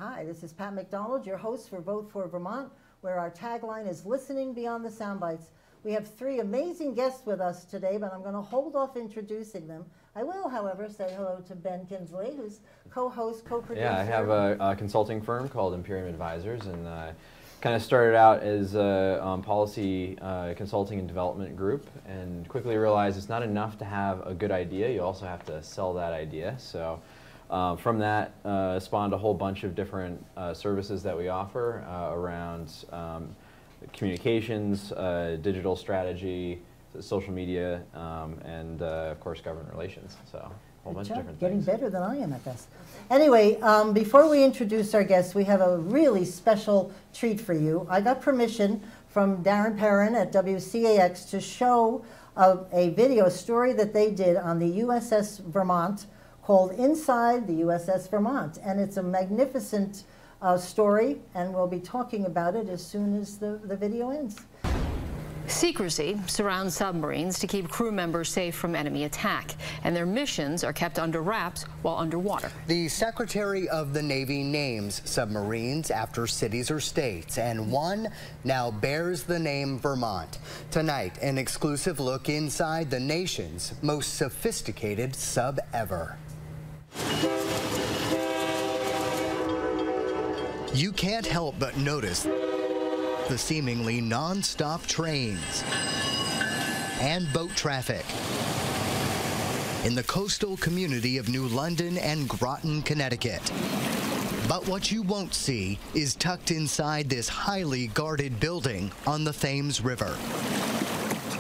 Hi, this is Pat McDonald, your host for Vote for Vermont, where our tagline is listening beyond the soundbites. We have three amazing guests with us today, but I'm going to hold off introducing them. I will, however, say hello to Ben Kinsley, who's co-host, co-producer. Yeah, I have a consulting firm called Imperium Advisors, and kind of started out as a policy consulting and development group, and quickly realized it's not enough to have a good idea, you also have to sell that idea. So from that spawned a whole bunch of different services that we offer around communications, digital strategy, social media, and of course government relations. So a whole bunch of different things. Getting better than I am at this. Anyway, before we introduce our guests, we have a really special treat for you. I got permission from Darren Perrin at WCAX to show a video, a story that they did on the USS Vermont called Inside the USS Vermont. And it's a magnificent story, and we'll be talking about it as soon as the video ends. Secrecy surrounds submarines to keep crew members safe from enemy attack, and their missions are kept under wraps while underwater. The Secretary of the Navy names submarines after cities or states, and one now bears the name Vermont. Tonight, an exclusive look inside the nation's most sophisticated sub ever. You can't help but notice the seemingly non-stop trains and boat traffic in the coastal community of New London and Groton, Connecticut. But what you won't see is tucked inside this highly guarded building on the Thames River.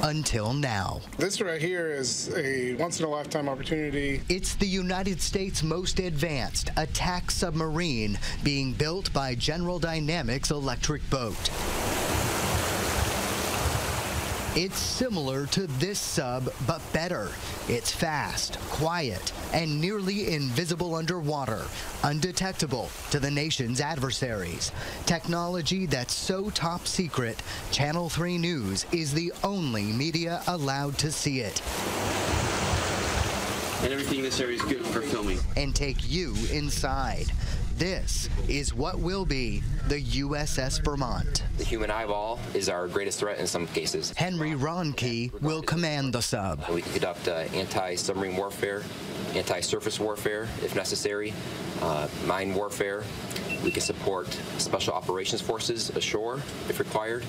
Until now. This right here is a once-in-a-lifetime opportunity. It's the United States' most advanced attack submarine being built by General Dynamics Electric Boat. It's similar to this sub, but better. It's fast, quiet, and nearly invisible underwater, undetectable to the nation's adversaries. Technology that's so top secret, Channel 3 News is the only media allowed to see it. And everything in this area is good for filming. And take you inside. This is what will be the USS Vermont. The human eyeball is our greatest threat in some cases. Henry Ronke will command the sub. We can conduct anti-submarine warfare, anti-surface warfare if necessary, mine warfare. We can support special operations forces ashore if required.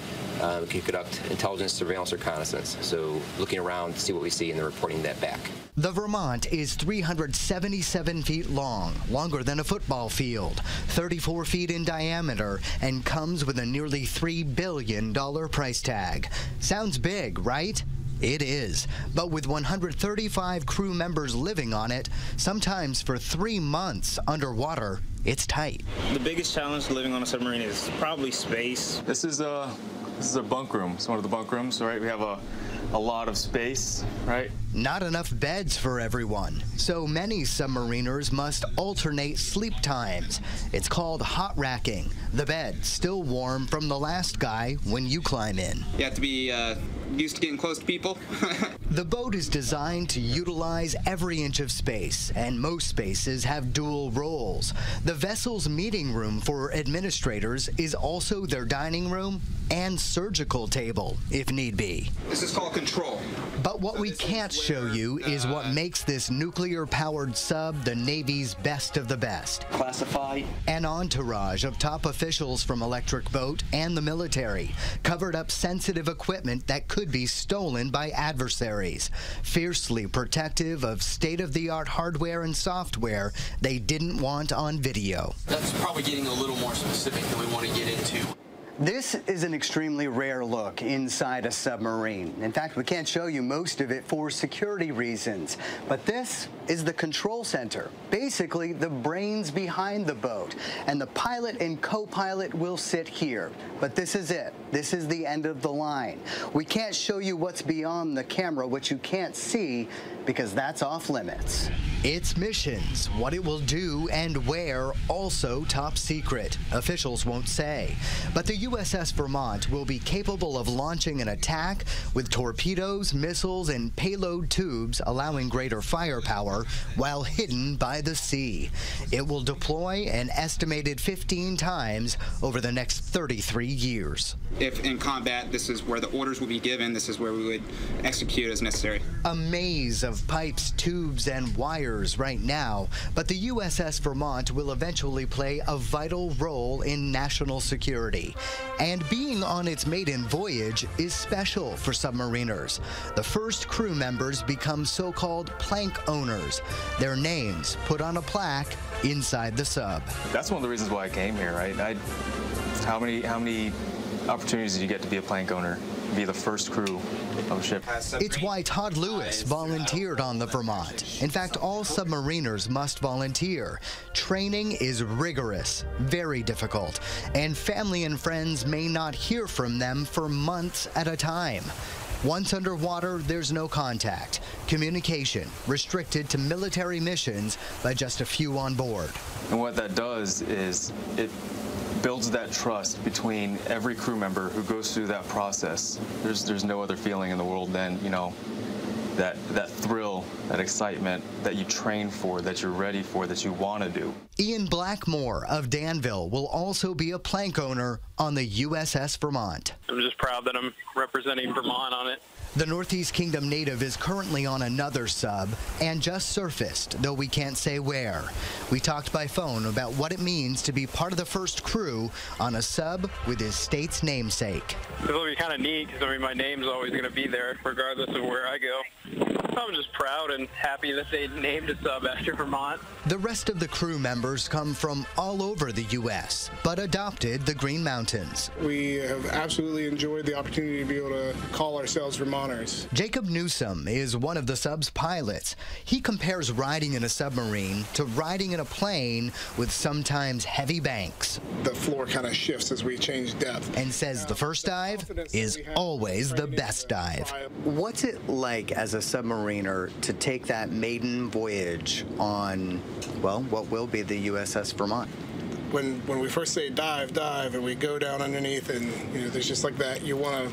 We can conduct intelligence, surveillance, reconnaissance. So looking around to see what we see and then reporting that back. The Vermont is 377 feet long, longer than a football field, 34 feet in diameter, and comes with a nearly $3 billion price tag. Sounds big, right? It is, but with 135 crew members living on it, sometimes for 3 months underwater, it's tight. The biggest challenge living on a submarine is probably space. This is a bunk room. It's one of the bunk rooms, right? We have a lot of space, right? Not enough beds for everyone, so many submariners must alternate sleep times. It's called hot racking. The bed still warm from the last guy when you climb in. You have to be used to getting close to people. The boat is designed to utilize every inch of space, and most spaces have dual roles. The vessel's meeting room for administrators is also their dining room and surgical table, if need be. This is called control. But what we can't show you is what makes this nuclear-powered sub the Navy's best of the best. Classified. An entourage of top officials from Electric Boat and the military covered up sensitive equipment that could be stolen by adversaries, fiercely protective of state-of-the-art hardware and software they didn't want on video. That's probably getting a little more specific than we want to get into. This is an extremely rare look inside a submarine. In fact, we can't show you most of it for security reasons. But this is the control center, basically the brains behind the boat. And the pilot and co-pilot will sit here. But this is it. This is the end of the line. We can't show you what's beyond the camera, what you can't see, because that's off limits. Its missions, what it will do and where, also top secret. Officials won't say. But the USS Vermont will be capable of launching an attack with torpedoes, missiles, and payload tubes, allowing greater firepower shore while hidden by the sea. It will deploy an estimated 15 times over the next 33 years. If in combat, this is where the orders will be given, this is where we would execute as necessary. A maze of pipes, tubes, and wires right now, but the USS Vermont will eventually play a vital role in national security. And being on its maiden voyage is special for submariners. The first crew members become so-called plank owners. Their names put on a plaque inside the sub. That's one of the reasons why I came here, right? How many opportunities did you get to be a plank owner? Be the first crew of a ship. It's why Todd Lewis volunteered on the Vermont. In fact, all submariners must volunteer. Training is rigorous, very difficult, and family and friends may not hear from them for months at a time. Once underwater, there's no contact. Communication restricted to military missions by just a few on board. And what that does is it builds that trust between every crew member who goes through that process. There's no other feeling in the world than, you know, that thrill, that excitement that you train for, that you're ready for, that you want to do. Ian Blackmore of Danville will also be a plank owner on the USS Vermont. I'm just proud that I'm representing Vermont on it. The Northeast Kingdom native is currently on another sub and just surfaced, though we can't say where. We talked by phone about what it means to be part of the first crew on a sub with his state's namesake. It'll be kind of neat because, I mean, my name's always going to be there regardless of where I go. I'm just proud and happy that they named a sub after Vermont. The rest of the crew members come from all over the U.S., but adopted the Green Mountains. We have absolutely enjoyed the opportunity to be able to call ourselves Vermonters. Jacob Newsom is one of the sub's pilots. He compares riding in a submarine to riding in a plane with sometimes heavy banks. The floor kind of shifts as we change depth. And says the first dive is always the best dive. What's it like as a submariner to take that maiden voyage on, well, what will be the USS Vermont? When we first say dive, dive, and we go down underneath, and there's just like that. You want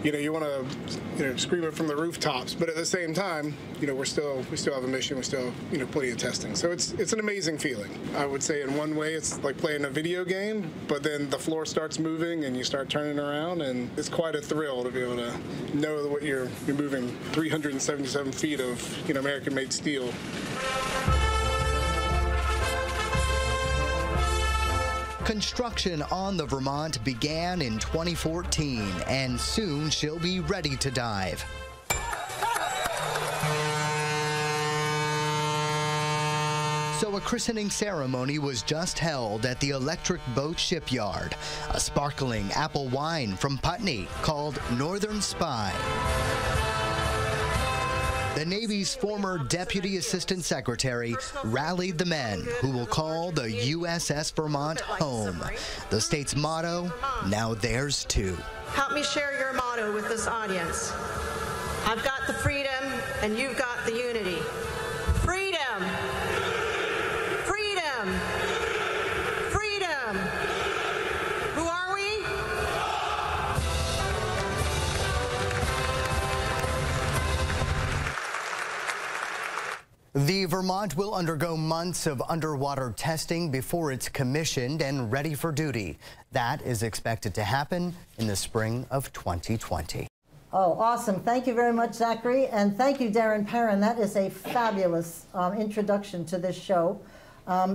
to scream it from the rooftops, but at the same time, we still have a mission. We still have, plenty of testing. So it's an amazing feeling. I would say in one way it's like playing a video game, but then the floor starts moving and you start turning around, and it's quite a thrill to be able to know that you're moving 377 feet of American-made steel. Construction on the Vermont began in 2014, and soon she'll be ready to dive. So a christening ceremony was just held at the Electric Boat Shipyard, a sparkling apple wine from Putney called Northern Spy. The Navy's former Deputy Assistant Secretary rallied the men who will call the USS Vermont home. The state's motto, now theirs too. Help me share your motto with this audience. I've got the freedom and you've got the unity. Freedom! Freedom! Freedom! Who are we? The Vermont will undergo months of underwater testing before it's commissioned and ready for duty. That is expected to happen in the spring of 2020. Oh, awesome. Thank you very much, Zachary. And thank you, Darren Perrin. That is a fabulous introduction to this show.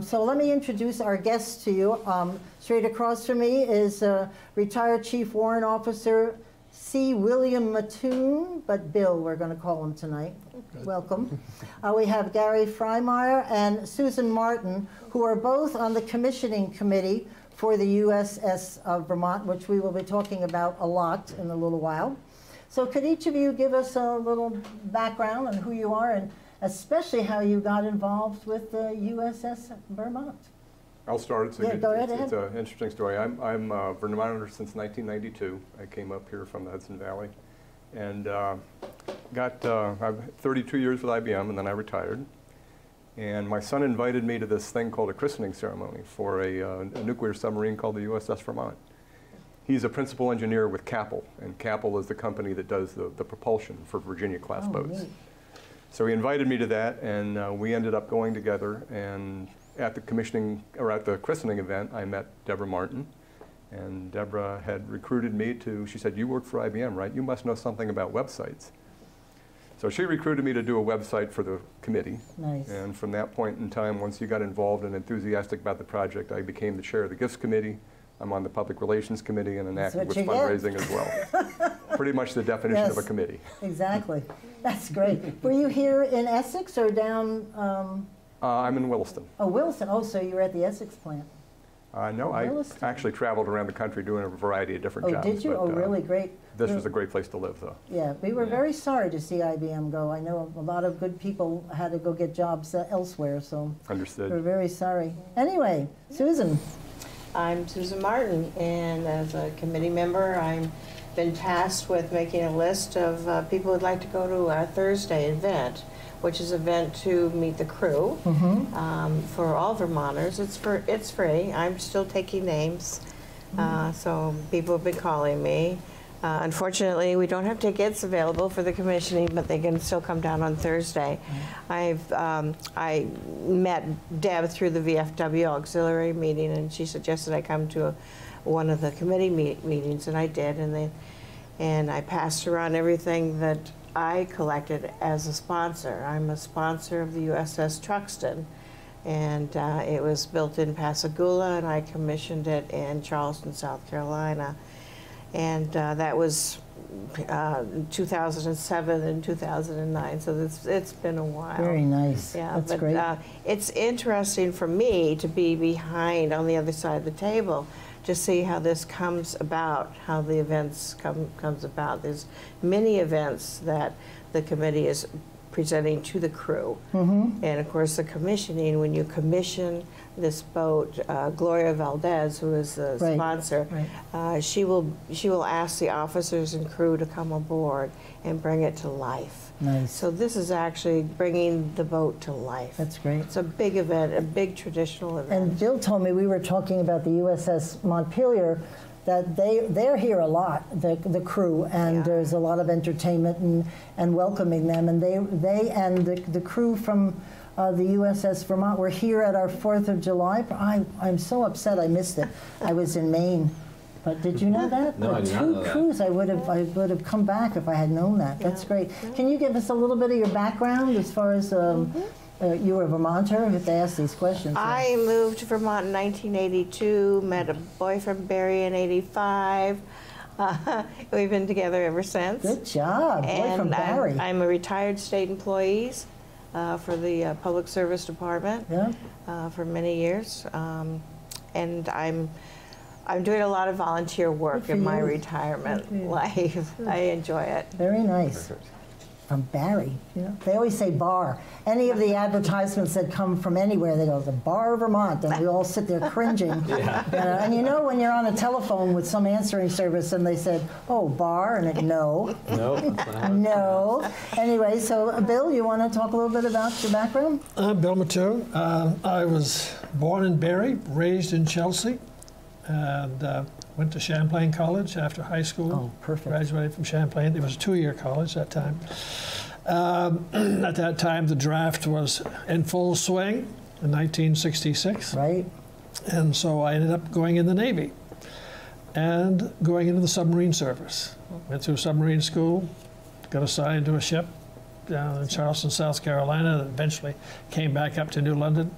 So let me introduce our guests to you. Straight across from me is retired Chief Warrant Officer C. William Mattoon, but Bill, we're going to call him tonight. Good. Welcome. We have Gary Freimeyer and Susan Martin, who are both on the commissioning committee for the USS Vermont, which we will be talking about a lot in a little while. So could each of you give us a little background on who you are, and especially how you got involved with the USS Vermont? I'll start. It's go right ahead. It's an interesting story. I'm a Vermonter since 1992. I came up here from the Hudson Valley, and I've 32 years with IBM, and then I retired. And my son invited me to this thing called a christening ceremony for a nuclear submarine called the USS Vermont. He's a principal engineer with Capel, and Capel is the company that does the propulsion for Virginia-class boats. Neat. So he invited me to that, and we ended up going together. And at the commissioning, or at the christening event, I met Deborah Martin. And Deborah had recruited me to, she said, "You work for IBM, right? You must know something about websites." So she recruited me to do a website for the committee. Nice. And from that point in time, once you got involved and enthusiastic about the project, I became the chair of the gifts committee. I'm on the public relations committee and active with fundraising as well. Pretty much the definition of a committee. Exactly. That's great. Were you here in Essex or down? I'm in Williston. Oh, Williston. Oh, so you were at the Essex plant. No, I actually traveled around the country doing a variety of different jobs. Oh, did you? But, oh, really? Great. This was a great place to live, though. Yeah, we were very sorry to see IBM go. I know a lot of good people had to go get jobs elsewhere, so understood. We're very sorry. Anyway, Susan. I'm Susan Martin, and as a committee member, I've been tasked with making a list of people who'd like to go to our Thursday event, which is an event to meet the crew for all Vermonters. It's free. I'm still taking names, so people have been calling me. Unfortunately, we don't have tickets available for the commissioning, but they can still come down on Thursday. I met Deb through the VFW auxiliary meeting, and she suggested I come to one of the committee meetings, and I did. And I passed around everything that I collected as a sponsor. I'm a sponsor of the USS Truxtun, and it was built in Pascagoula, and I commissioned it in Charleston, South Carolina. And that was 2007 and 2009, so it's been a while. Very nice. Yeah, that's great. It's interesting for me to be behind on the other side of the table to see how this comes about, how the events comes about. There's many events that the committee is presenting to the crew. And of course the commissioning, when you commission this boat, Gloria Valdez, who is the sponsor, she will ask the officers and crew to come aboard and bring it to life. Nice. So this is actually bringing the boat to life. That's great. It's a big event, a big traditional event. And Bill told me, we were talking about the USS Montpelier, that they're here a lot, the crew, and there's a lot of entertainment and welcoming them. And they and the crew from the USS Vermont were here at our 4th of July. I'm so upset I missed it. I was in Maine. But did you know that? No, I did not know that. 2 crews. I would have come back if I had known that. That's great. Can you give us a little bit of your background as far as you were a Vermonter? I have to ask these questions. I moved to Vermont in 1982, met a boyfriend, Barry, in 85. We've been together ever since. Good job, boyfriend Barry. I'm a retired state employee for the Public Service Department for many years. And I'm doing a lot of volunteer work in my retirement life. I enjoy it. Very nice. From Barry, you know. They always say bar. Any of the advertisements that come from anywhere, they go, the Bar of Vermont, and we all sit there cringing. And you know when you're on a telephone with some answering service and they said, oh, bar, and no. No. Anyway, so Bill, you want to talk a little bit about your background? I'm Bill Matteau. I was born in Barrie, raised in Chelsea, and went to Champlain College after high school. Oh, perfect. Graduated from Champlain. It was a 2-year college at that time. At that time, the draft was in full swing in 1966. Right. And so I ended up going in the Navy and going into the submarine service. Went through submarine school, got assigned to a ship down in Charleston, South Carolina, and eventually came back up to New London.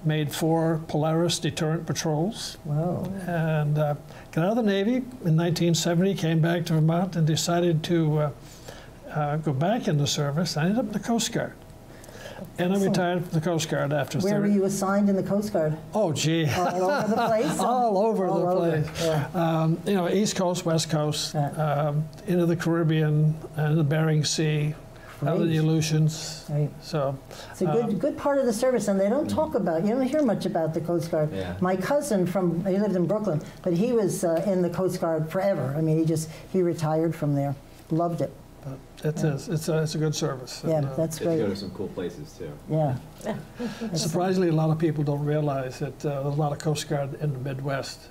Made 4 Polaris deterrent patrols. Wow. And got out of the Navy in 1970, came back to Vermont and decided to go back in the service. I ended up in the Coast Guard. And I retired from the Coast Guard after 30. Where were you assigned in the Coast Guard? Oh, gee. All over the place? All over the place. Yeah. You know, East Coast, West Coast, into the Caribbean and the Bering Sea. Other Aleutians. Right. So it's a good part of the service, and they don't talk about. You don't hear much about the Coast Guard. Yeah. My cousin he lived in Brooklyn, but he was in the Coast Guard forever. I mean, he retired from there. Loved it. But it is. It's a good service. Yeah, and, that's Get to great. go to some cool places too. Yeah. Surprisingly, a lot of people don't realize that there's a lot of Coast Guard in the Midwest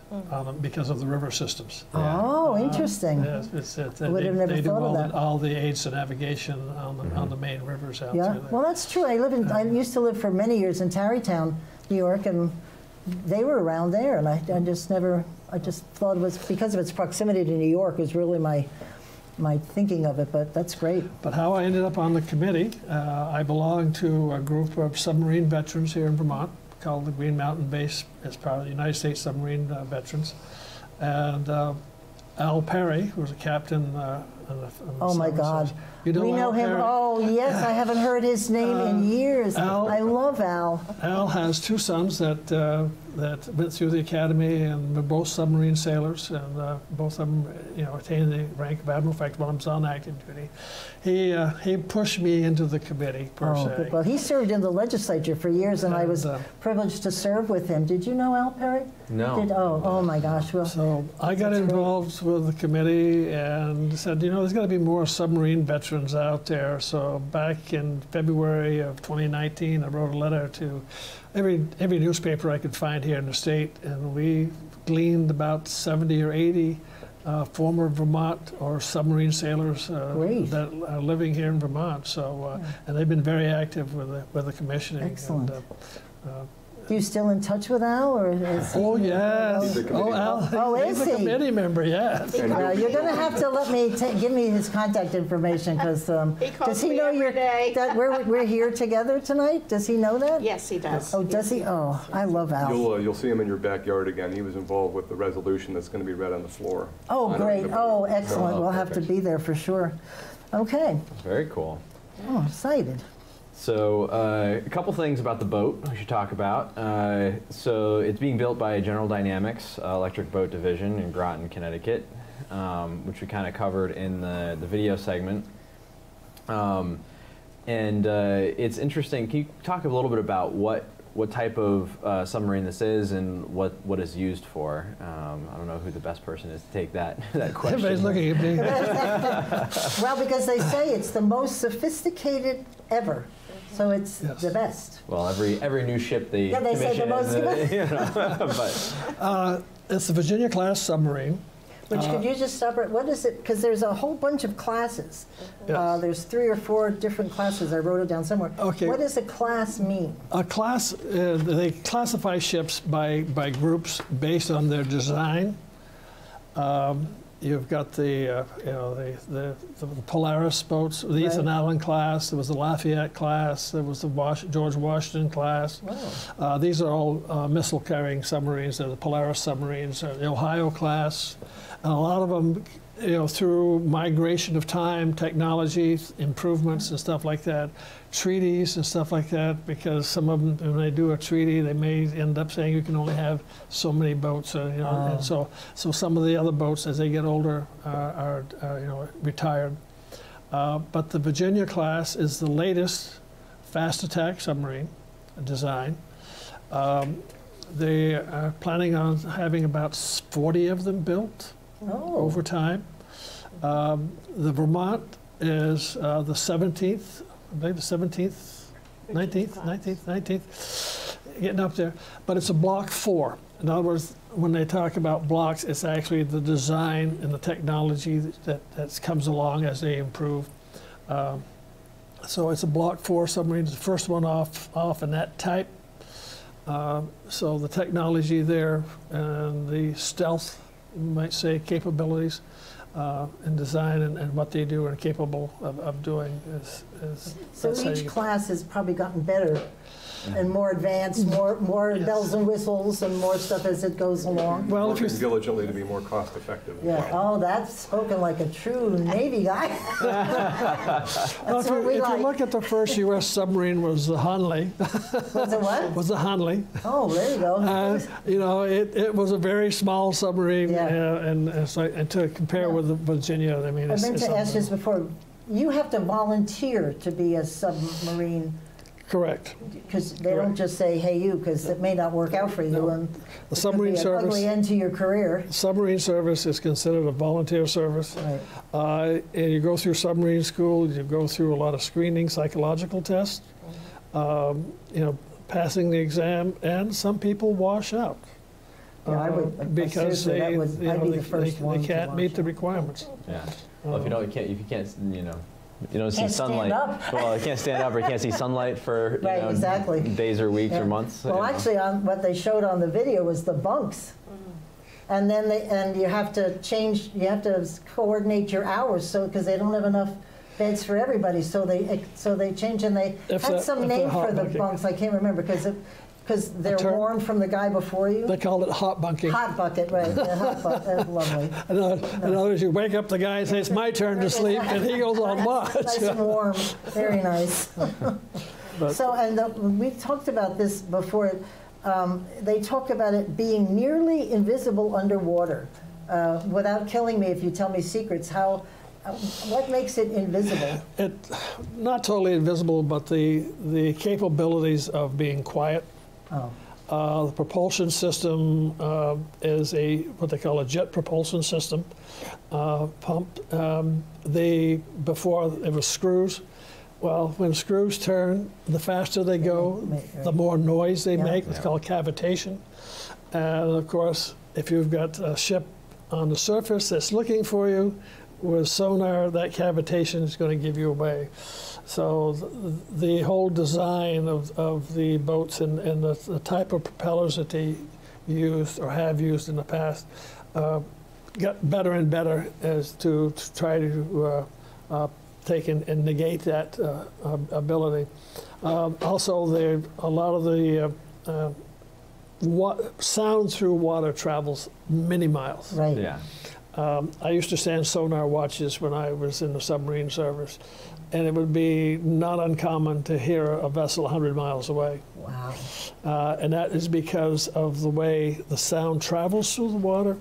because of the river systems. Oh, interesting. Yes, I would have never they do thought of that. all the aids to navigation on the main rivers out Yeah, through there. well, that's true. I used to live for many years in Tarrytown, New York, and they were around there, and I just thought it was because of its proximity to New York was really my thinking of it, but that's great. But how I ended up on the committee, I belong to a group of submarine veterans here in Vermont called the Green Mountain Base as part of the United States Submarine Veterans. And Al Perry, who was a captain on the Oh my God. You know we know Al him. Perry? Oh, yes, I haven't heard his name in years. I love Al. Al has two sons that went through the academy and were both submarine sailors, and both of them, attained the rank of admiral. In fact, one of them's on active duty. He pushed me into the committee per se. Well, he served in the legislature for years, and I was privileged to serve with him. Did you know Al Perry? No. Oh my gosh. Well, so I got involved with the committee and said, there's got to be more submarine veterans out there. So back in February of 2019, I wrote a letter to every newspaper I could find here in the state, and we gleaned about 70 or 80 former Vermont or submarine sailors that are living here in Vermont. So, and they've been very active with the commissioning. Excellent. And, are you still in touch with Al, or is oh yes, Al. Oh, is he's he? a committee member? Yes. Well, you're going to have to let me give me his contact information, because does he know that we're here together tonight? Does he know that? Yes, he does. Oh, does he? Oh, I love Al. You'll see him in your backyard again. He was involved with the resolution that's going to be read on the floor. Oh, great. Oh, excellent. We'll have to be there for sure. Okay. Very cool. Oh, excited. So a couple things about the boat we should talk about. So it's being built by General Dynamics Electric Boat Division in Groton, Connecticut, which we kind of covered in the video segment. And it's interesting. Can you talk a little bit about what type of submarine this is and what it's used for? I don't know who the best person is to take that question. Everybody's looking at me. Well, because they say it's the most sophisticated ever. So it's the best. Well, every new ship they say the most. But it's the Virginia class submarine. Which could you just separate? What is it? Because there's a whole bunch of classes. Yes. There's 3 or 4 different classes. I wrote it down somewhere. Okay. What does a class mean? A class, they classify ships by groups based on their design. You've got the Polaris boats, the Ethan Allen class. There was the Lafayette class. There was the George Washington class. Wow. These are all missile-carrying submarines. They're the Polaris submarines, the Ohio class, and a lot of them, through migration of time, technology, improvements and stuff like that, treaties and stuff like that, because some of them, when they do a treaty, they may end up saying you can only have so many boats, and so some of the other boats, as they get older, are retired. But the Virginia class is the latest fast attack submarine design. They are planning on having about 40 of them built over time. The Vermont is the 17th, I believe the 17th, 19th, getting up there. But it's a Block 4. In other words, when they talk about blocks, it's actually the design and the technology that comes along as they improve. So it's a Block 4 submarine. It's the first one off in that type. So the technology there and the stealth, you might say, capabilities and design and what they do and are capable of doing is so each class has probably gotten better and more advanced, more bells and whistles and more stuff as it goes along. Well, working diligently to be more cost effective. Yeah. Oh, that's spoken like a true Navy guy. Well, if you look at the first U.S. submarine was the Hanley. Was it what? Was the Hanley. Oh, there you go. It was a very small submarine, and to compare with the Virginia, I mean, I meant to ask this before. You have to volunteer to be a submarine Correct. Because they don't just say, hey, you, because it may not work out for you. And the submarine service, ugly end to your career. Submarine service is considered a volunteer service. Right. And you go through submarine school, you go through a lot of screening, psychological tests, you know, passing the exam, and some people wash out. Yeah, I would, because they, that would, you know, I'd be the first one they can't meet the requirements. Yeah. Well, if you can't, you don't see Can't sunlight. stand up. Well, you can't stand up, or you can't see sunlight for Right, exactly. days or weeks or months. Well, actually, what they showed on the video was the bunks, and then you have to change. You have to coordinate your hours, so because they don't have enough beds for everybody, so they change, and they had some name for the bunks. I can't remember because they're warm from the guy before you. They called it hot bunking. Hot bucket, right? Yeah, hot bucket. That's lovely. In other words, you wake up the guy and say, it's my turn to sleep, and he goes on watch. Nice and warm. Very nice. So, and we talked about this before. They talk about it being nearly invisible underwater. Without killing me if you tell me secrets, what makes it invisible? Not totally invisible, but the capabilities of being quiet. Oh. The propulsion system is what they call a jet propulsion system. Pump. Before it was screws. Well, when screws turn, the faster they go, the more noise they make. It's called cavitation. And of course, if you've got a ship on the surface that's looking for you, with sonar, that cavitation is going to give you away. So the whole design of the boats and the type of propellers that they used or have used in the past got better and better as to try to take and negate that ability. Also, a lot of the sound through water travels many miles. Right. Yeah. I used to stand sonar watches when I was in the submarine service, and it would be not uncommon to hear a vessel 100 miles away. Wow. And that is because of the way the sound travels through the water,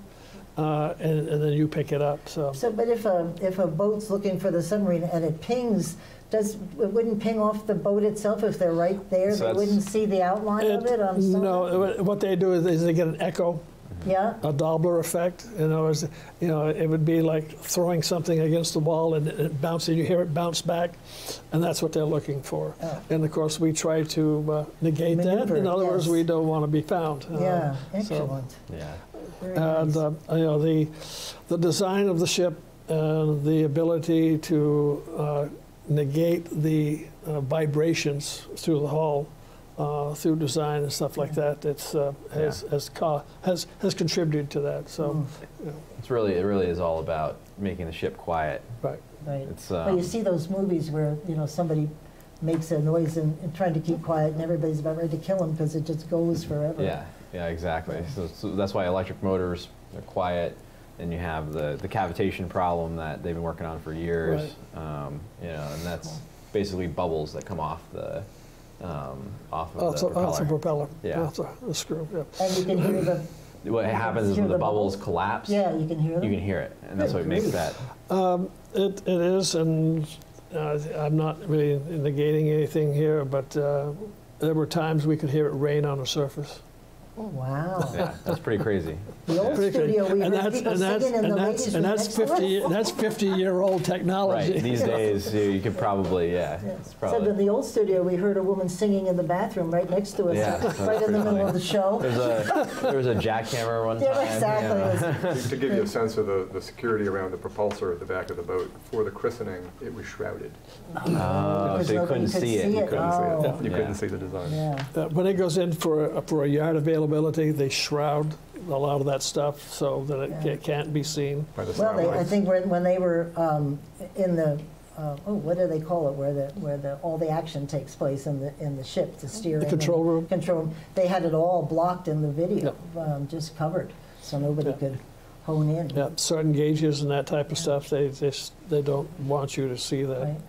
and then you pick it up. So but if a boat's looking for the submarine and it pings, it wouldn't ping off the boat itself if they're right there? So they wouldn't see the outline of it on sonar? No, what they do is they get an echo. Yeah. A Doppler effect. In other words, it would be like throwing something against the wall and it bounces. You hear it bounce back, and that's what they're looking for. Oh. And of course, we try to negate that. In other words, we don't want to be found. Yeah, excellent. Yeah. Very nice. The design of the ship and the ability to negate the vibrations through the hull. Through design and stuff like that, has contributed to that. So, it really is all about making the ship quiet. Right. Right. Well, you see those movies where somebody makes a noise and trying to keep quiet, and everybody's about ready to kill them because it just goes forever. Yeah. Yeah. Exactly. So that's why electric motors are quiet, and you have the cavitation problem that they've been working on for years. Right. And that's basically bubbles that come off the. Off of the propeller. Off the propeller. Yeah. Off the screw. Yeah. And you can hear what happens is when the bubbles collapse. Yeah, you can hear them. You can hear it, and that's what makes that. It is, and I'm not really negating anything here, but there were times we could hear it rain on the surface. Oh, wow. Yeah, that's pretty crazy. The old studio, we heard people singing in the ladies' room next to us. That's 50-year-old technology. Right. These days, you could probably, it's probably. So in the old studio, we heard a woman singing in the bathroom right next to us, right in the middle of the show. There was a jackhammer one time. Yeah, exactly. To give you a sense of the security around the propulsor at the back of the boat, for the christening, it was shrouded. Oh, so you couldn't see it. You couldn't see it. You couldn't see the design. Yeah. When it goes in for a yard availability, they shroud a lot of that stuff so that it can't be seen. Well, I think when they were in the what do they call it, where all the action takes place in the ship, the steering, the control room. They had it all blocked in the video, just covered, so nobody could hone in. Yeah, certain gauges and that type of stuff. They don't want you to see that. Right.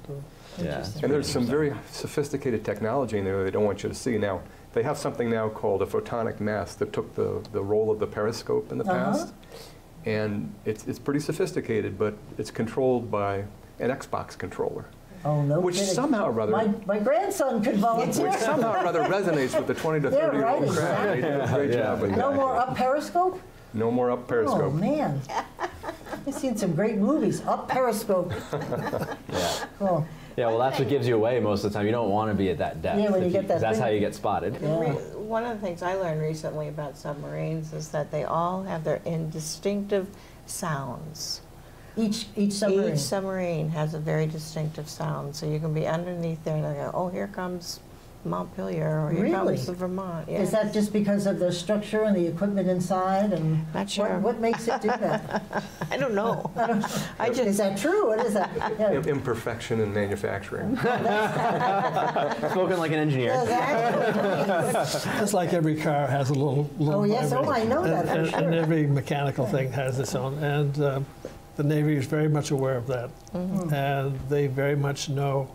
Yeah. And there's some very sophisticated technology in there they don't want you to see now. They have something now called a photonic mask that took the role of the periscope in the past. And it's pretty sophisticated, but it's controlled by an Xbox controller. Oh, no which kidding. somehow or other, my grandson could volunteer. which somehow or other resonates with the 20 to 30-year-old crowd. They did a great job with that. No more up Periscope? No more up Periscope. Oh, man. I've seen some great movies. Up Periscope. Yeah. Cool. Yeah, well, that's what gives you away most of the time. You don't want to be at that depth. Yeah, when you get that that's thing. how you get spotted. Yeah. One of the things I learned recently about submarines is that they all have their distinctive sounds. Each submarine? Each submarine has a very distinctive sound. So you can be underneath there and they go, oh, here comes Montpelier, or here comes the Vermont. Yeah. Is that just because of the structure and the equipment inside? And not sure. What makes it do that? I don't know. Is that true? What is that? Yeah. Imperfection in manufacturing. Spoken like an engineer. It's like every car has a little Oh, yes. Oh, I know that for sure. And every mechanical thing has its own. And the Navy is very much aware of that. And they very much know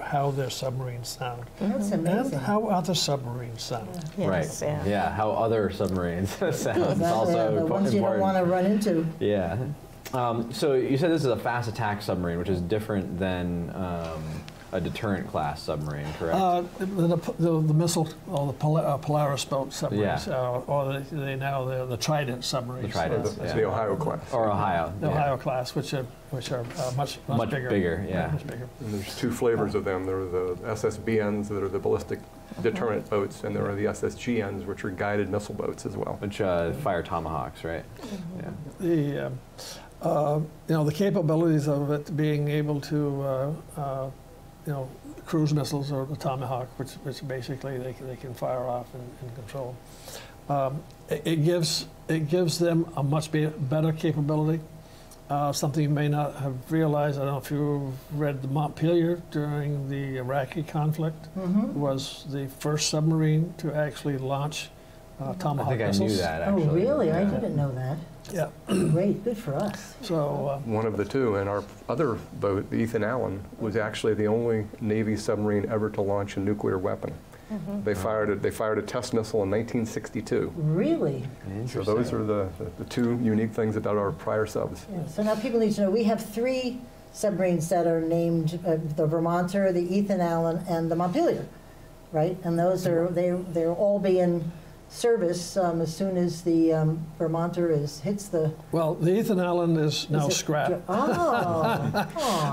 how their submarines sound. That's amazing. And how other submarines sound. Yes, right. Yeah, how other submarines sound. It's also the ones you don't want to run into. Yeah. So you said this is a fast attack submarine, which is different than a deterrent class submarine, correct? The missile, or the Polaris boat submarines, Yeah. or the Trident submarines. The Trident, That's the Ohio class. Or Ohio. The Ohio class, which are much bigger. Yeah. Much bigger. And there's two flavors of them. There are the SSBNs that are the ballistic deterrent boats, and there are the SSGNs, which are guided missile boats as well. Which fire tomahawks, right? Yeah. The capabilities of it being able to cruise missiles, or the Tomahawk, which basically they can fire off and control. It gives them a much better capability. Something you may not have realized, I don't know if you read the Montpelier during the Iraqi conflict, was the first submarine to actually launch Tomahawk missiles. I think I knew that, actually. Oh, really? Yeah. I didn't know that. Yeah. Great, good for us. So one of the two, and our other boat, the Ethan Allen, was actually the only Navy submarine ever to launch a nuclear weapon. They fired a test missile in 1962. Really? So those are the two unique things about our prior subs. Yeah. So now people need to know we have 3 submarines that are named the Vermonter, the Ethan Allen, and the Montpelier, right? And those are they're all being service as soon as the Vermonter hits the... Well, the Ethan Allen is now scrapped. Oh,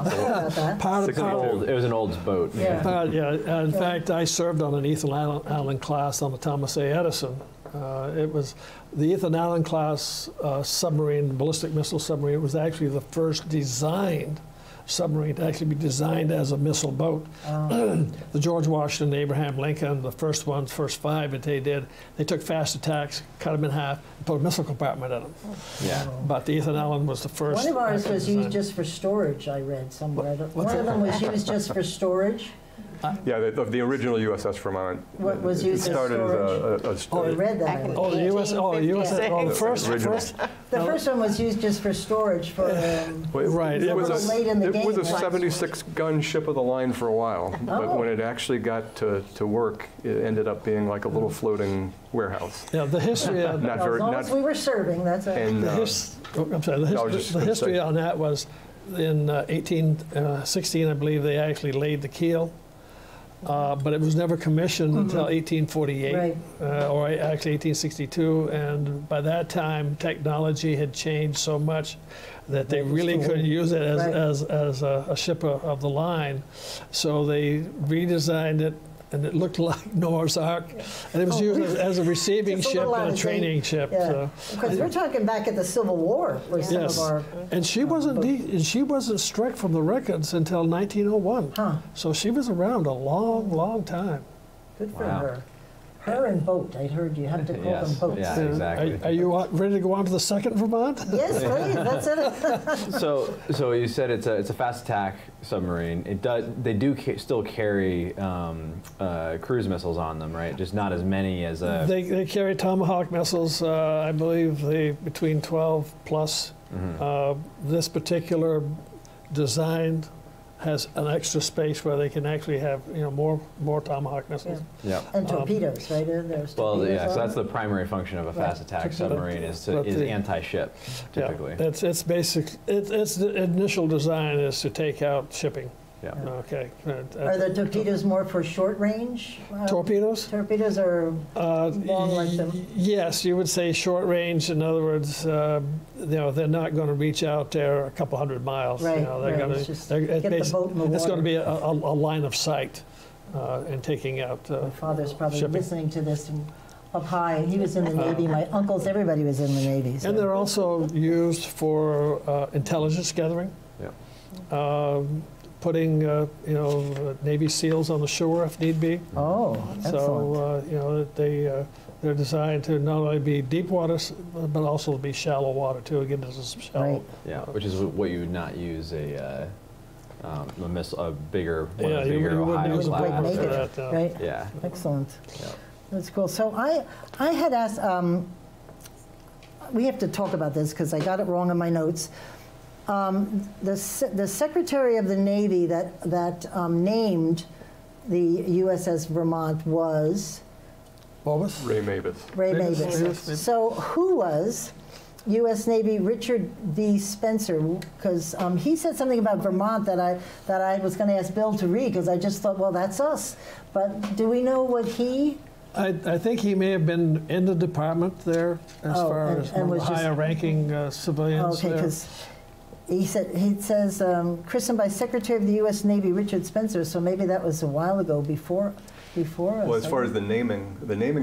sorry about that. It was an old boat. Yeah. In fact, I served on an Ethan Allen class on the Thomas A. Edison. It was the Ethan Allen class submarine, ballistic missile submarine. It was actually the first designed submarine to actually be designed as a missile boat. The George Washington, Abraham Lincoln, the first 5 that they did, they took fast attacks, cut them in half, and put a missile compartment in them. Yeah. But the Ethan Allen was the first. One of ours was used just for storage, I read somewhere. One of them was used just for storage. Yeah, the original USS Vermont. What was used as storage? I read that. The first one was used just for storage for right. It was late in the game. It was a 76-gun ship of the line for a while, but when it actually got to work, it ended up being like a little floating warehouse. Yeah, the history of as long as we were serving, that's it. And, the history on that was in 1816, I believe, they actually laid the keel. But it was never commissioned until 1848, Right. Or actually 1862, and by that time technology had changed so much that they really couldn't use it as a ship of the line. So they redesigned it, and it looked like Noah's Ark, and it was used as a receiving ship and a training ship. Yeah. So. Because we're talking back at the Civil War, where some of our... And she wasn't struck from the records until 1901. Huh. So she was around a long, long time. Good for her. Her and boat, I heard you have to call them boats. Yeah, exactly. Are you ready to go on to the second Vermont? Yes, please, that's it. So you said it's a fast attack submarine. They do still carry cruise missiles on them, right? Just not as many as a... They carry Tomahawk missiles, I believe between 12 plus. This particular design has an extra space where they can actually have more Tomahawk missiles. Yeah. And torpedoes, right? There's well, torpedoes yeah. So that's the primary function of a fast attack submarine is anti-ship, typically. Yeah, it's basic. Its initial design is to take out shipping. Yeah. Okay. Are the torpedoes more for short range? Torpedoes? Torpedoes are long like them. Yes, you would say short range. In other words, they're not going to reach out there a couple hundred miles. Right, They're going to get the boat in the water. It's going to be a line of sight and taking out. My father's probably shipping. listening to this up high. He was in the Navy. My uncles, everybody was in the Navy. So. And they're also used for intelligence gathering. Yeah. Putting Navy SEALs on the shore if need be. Oh, excellent. So they're designed to not only be deep water but also be shallow water too. Again, this is shallow. Right. Yeah, which is what you would not use a missile, a bigger, one Yeah, of the bigger you wouldn't Ohio use a class. big make for it, that, right? Yeah. Excellent. Yeah. That's cool. So I had asked. We have to talk about this because I got it wrong in my notes. The Secretary of the Navy that named the USS Vermont was What was? Ray Mavis. Ray Mavis. Mavis. So who was U.S. Navy Richard V. Spencer? Because he said something about Vermont that I was going to ask Bill to read because I just thought, well, that's us. But do we know what he? I think he may have been in the department there as far as one of the higher-ranking civilians. Okay, because he says christened by Secretary of the U.S. Navy Richard Spencer. So maybe that was a while ago before us. Well, as far as the naming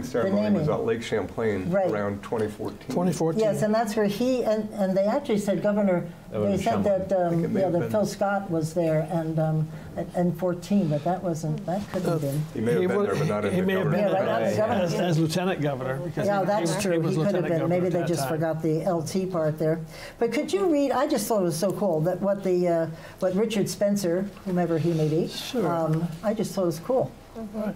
ceremony was at Lake Champlain around 2014. 2014. Yes, and that's where he and they actually said Governor. They said that Phil Scott was there and 14, but that wasn't. That couldn't have been. He may have been there, but not in the governor. As lieutenant governor. Yeah, that's true. He could have been. Maybe they just forgot the LT part there. But could you read? I just thought it was so cool that what Richard Spencer, whomever he may be. Sure. I just thought it was cool. Right.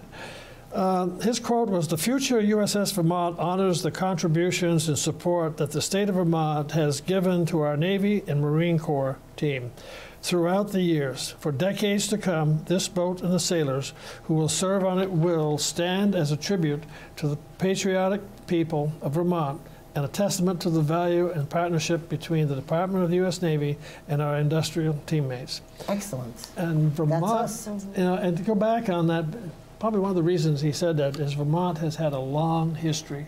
His quote was, "The future USS Vermont honors the contributions and support that the state of Vermont has given to our Navy and Marine Corps team throughout the years. For decades to come, this boat and the sailors who will serve on it will stand as a tribute to the patriotic people of Vermont and a testament to the value and partnership between the Department of the U.S. Navy and our industrial teammates." Excellent. And Vermont, that's us. And to go back on that, probably one of the reasons he said that is Vermont has had a long history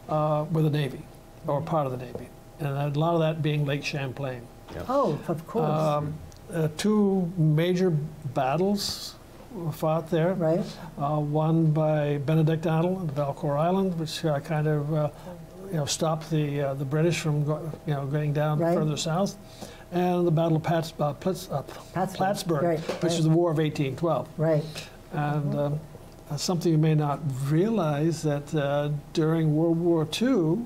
with the Navy, or part of the Navy, and a lot of that being Lake Champlain. Yep. Oh, of course. Two major battles were fought there. Right. One by Benedict Arnold at Valcour Island, which kind of stopped the British from going down further south, and the Battle of Plattsburgh, which is the War of 1812. Right. And something you may not realize that during World War II,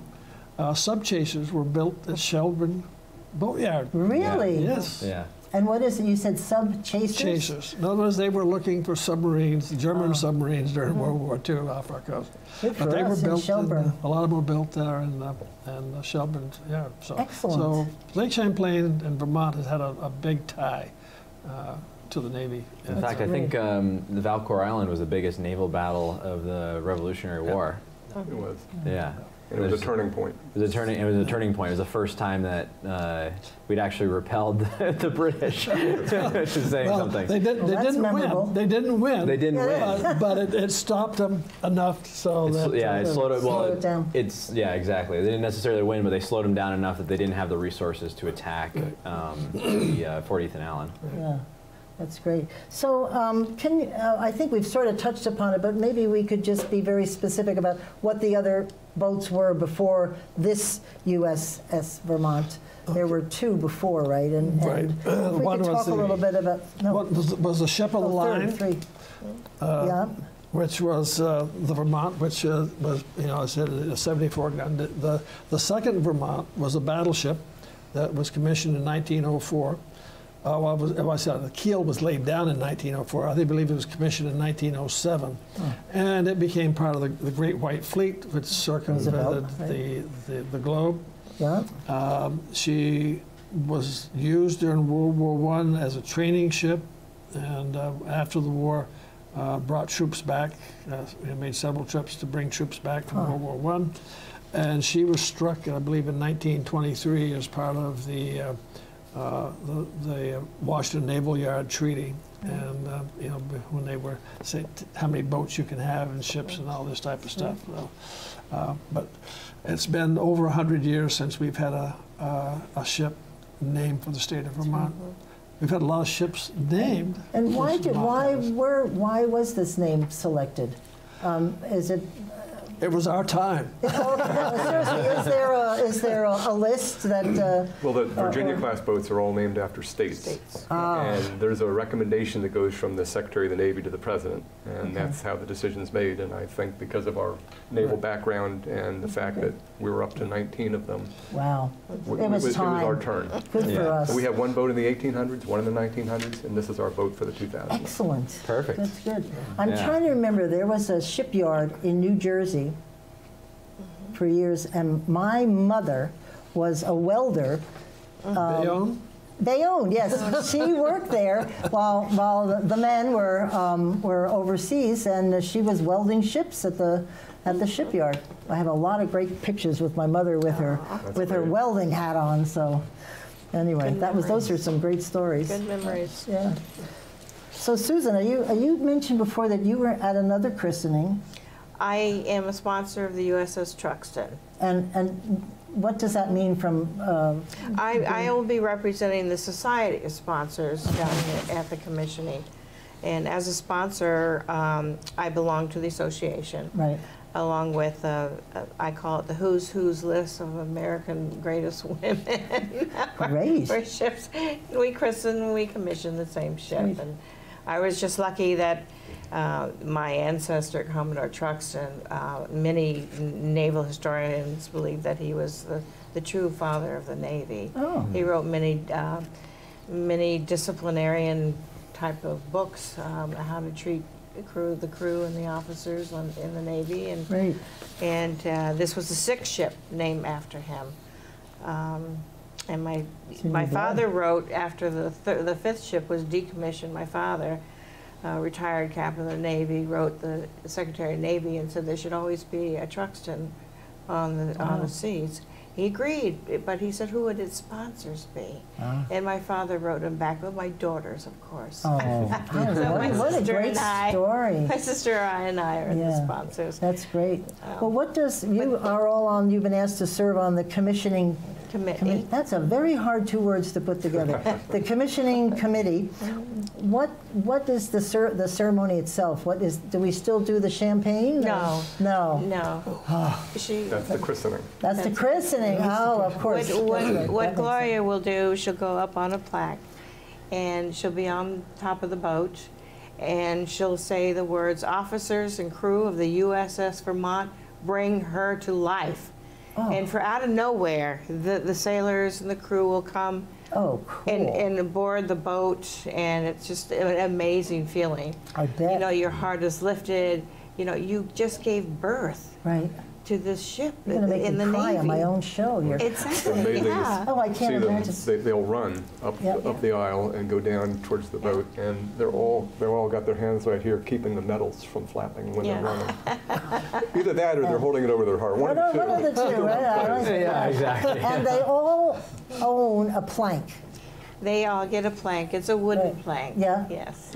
subchasers were built at Shelburne Boatyard. Really? Yes. Yeah. And what is it? You said sub-chasers? Chasers. In other words, they were looking for submarines, German submarines during World War II off our coast. Good for but they us were built in Shelburne. a lot of them were built there in Shelburne. Yeah. So, excellent. So Lake Champlain and Vermont has had a big tie to the Navy. In fact, I think the Valcour Island was the biggest naval battle of the Revolutionary War. It was. Yeah. And it was a turning point. It was a turning point. It was the first time that we'd actually repelled the British. Which is saying something. They didn't win. They didn't win. They didn't win. But it stopped them enough so that it slowed it. Well, it down. Exactly. They didn't necessarily win, but they slowed them down enough that they didn't have the resources to attack the 40th and Allen. Yeah. That's great. So I think we've sort of touched upon it, but maybe we could just be very specific about what the other boats were before this USS Vermont. Okay. There were two before, right? And if we could talk a little bit about... No. Was the ship of the line. Three. Yeah. Which was the Vermont, which was, a 74 gun. The second Vermont was a battleship that was commissioned in 1904. The keel was laid down in 1904. I believe it was commissioned in 1907. Oh. And it became part of the Great White Fleet, which circumvented the globe. Yeah. She was used during World War I as a training ship, and after the war, brought troops back. Made several trips to bring troops back from World War I. And she was struck, I believe, in 1923 as part of the the Washington Naval Yard Treaty, and you know, when they were saying how many boats you can have and ships and all this type of stuff. But it's been over 100 years since we've had a ship named for the state of Vermont. We've had a lot of ships named. And why was this name selected? Is it? It was our time. Seriously, is there a list that? Well, the Virginia-class boats are all named after states. And there's a recommendation that goes from the Secretary of the Navy to the President, and that's how the decision's made. And I think because of our naval background and the fact that we were up to 19 of them. Wow. It was our turn. Good for us. So we have one boat in the 1800s, one in the 1900s, and this is our boat for the 2000s. Excellent. Perfect. That's good. I'm trying to remember, there was a shipyard in New Jersey for years, and my mother was a welder. Bayonne? Bayonne, yes. She worked there while the men were overseas, and she was welding ships at the shipyard. I have a lot of great pictures with my mother with her welding hat on. So anyway, those are some great stories. Good memories. Yeah. So Susan, you mentioned before that you were at another christening. I am a sponsor of the USS Truxtun. And what does that mean from? I will be representing the Society of Sponsors down here at the commissioning. And as a sponsor, I belong to the association. Right. Along with, I call it the who's list of American greatest women. Great. For ships. We christen, we commission the same ship. Great. And I was just lucky that my ancestor, Commodore Truxtun, many naval historians believe that he was the true father of the Navy. Oh. He wrote many disciplinarian type of books, how to treat the crew and the officers in the Navy. And, Great. And this was the sixth ship named after him. And my father wrote, after the fifth ship was decommissioned, my father, retired captain of the Navy, wrote the Secretary of Navy and said there should always be a Truxtun on the seas. He agreed, but he said, who would its sponsors be? And my father wrote him back, well, my daughters, of course. Oh, so what a great story. My sister and I are the sponsors. That's great. Well, what does, you've been asked to serve on the commissioning committee. That's a very hard two words to put together. The commissioning committee. What is the ceremony itself? Do we still do the champagne? No. No. That's the christening. That's the christening. Oh, of course. What Gloria will do, she'll go up on a plaque, and she'll be on top of the boat, and she'll say the words, "Officers and crew of the USS Vermont, bring her to life." Oh. And for out of nowhere, the sailors and the crew will come and board the boat, and it's just an amazing feeling. I bet. You know, your heart is lifted. You know, you just gave birth to this ship You're going to make me cry on my own show. Exactly. Yeah. Oh, I can't imagine. They'll run up the aisle and go down towards the boat, and they're all got their hands right here, keeping the medals from flapping when they're running. Either that, or they're holding it over their heart. One of the two. Yeah, exactly. And they all own a plank. They all get a plank. It's a wooden plank. Yeah? Yes.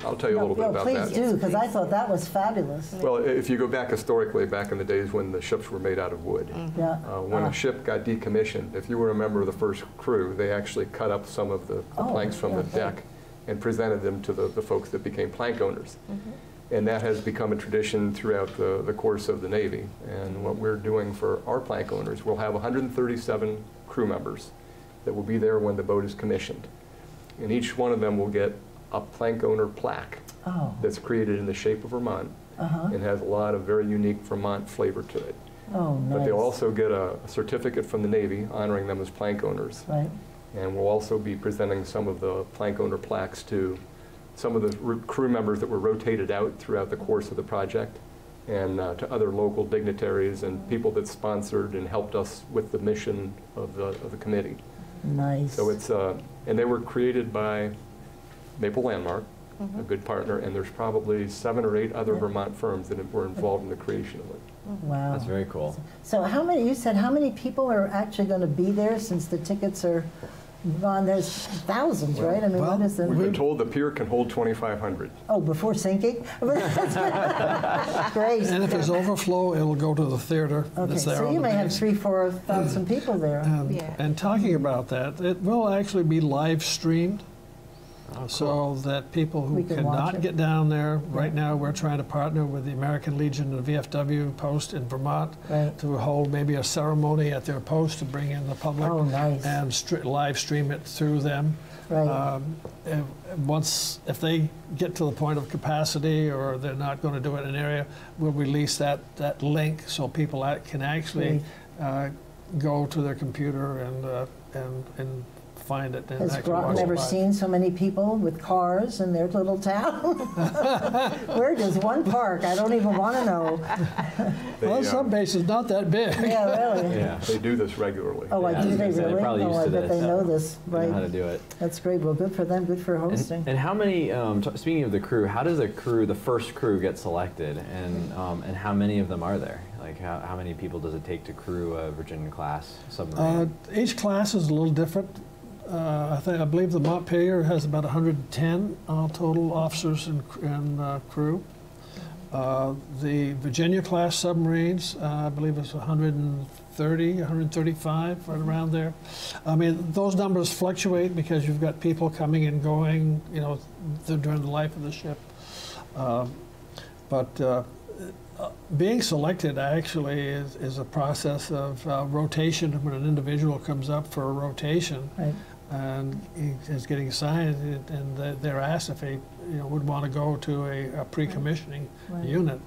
I'll tell you a little bit about that. Please do, because I thought that was fabulous. Well, if you go back historically, back in the days when the ships were made out of wood, when a ship got decommissioned, if you were a member of the first crew, they actually cut up some of the planks from the deck and presented them to the folks that became plank owners. And that has become a tradition throughout the course of the Navy. And what we're doing for our plank owners, we'll have 137 crew members that will be there when the boat is commissioned. And each one of them will get a plank owner plaque that's created in the shape of Vermont and has a lot of very unique Vermont flavor to it. Oh, nice. But they'll also get a certificate from the Navy honoring them as plank owners. Right. And we'll also be presenting some of the plank owner plaques to some of the crew members that were rotated out throughout the course of the project, and to other local dignitaries and people that sponsored and helped us with the mission of the committee. Nice. So it's, and they were created by Maple Landmark, a good partner, and there's probably 7 or 8 other Vermont firms that were involved in the creation of it. Wow. That's very cool. So you said how many people are actually going to be there, since the tickets are Ron, there's thousands, right? I mean, well, what is the... We've been told the pier can hold 2,500. Oh, before sinking? Great. And if there's overflow, it'll go to the theater. Okay, that's there so on you the may have base. 3,000 or 4,000 people there. And talking about that, it will actually be live streamed. So that people who cannot get down there, right now we're trying to partner with the American Legion and the VFW post in Vermont to hold maybe a ceremony at their post to bring in the public and live stream it through them. Right. If they get to the point of capacity or they're not going to do it in an area, we'll release that link so people can actually go to their computer and find it. Has Groton ever seen so many people with cars in their little town? Where does one park? I don't even want to know. Well, some bases not that big. Yeah, really. Yeah, they do this regularly. Oh, do they really? Oh, I bet they know this, right? They know how to do it. That's great. Well, good for them. Good for hosting. And how many? Speaking of the crew, how does the first crew, get selected, and how many of them are there? Like how many people does it take to crew a Virginia-class submarine? Each class is a little different. I believe the Montpelier has about 110 total officers and crew. The Virginia-class submarines, I believe it's 130, 135, right around there. I mean, those numbers fluctuate because you've got people coming and going, during the life of the ship. But being selected actually is a process of rotation when an individual comes up for a rotation. Right. And he is getting assigned, and they're asked if they would want to go to a pre-commissioning unit.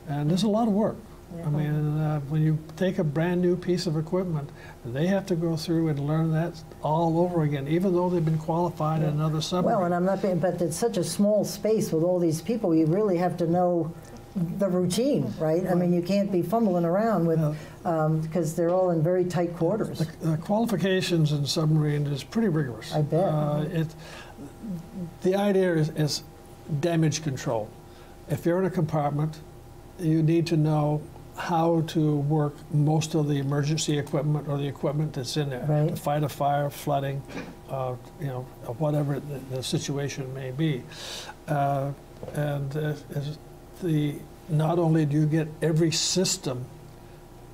And there's a lot of work. I mean, when you take a brand new piece of equipment, they have to go through and learn that all over again, even though they've been qualified in another submarine. Well, and I'm not being, but it's such a small space with all these people, you really have to know the routine, right? I mean, you can't be fumbling around with, because they're all in very tight quarters. The qualifications in submarine is pretty rigorous. I bet. The idea is damage control. If you're in a compartment, you need to know how to work most of the emergency equipment or the equipment that's in there to fight a fire, flooding, whatever the situation may be. Not only do you get every system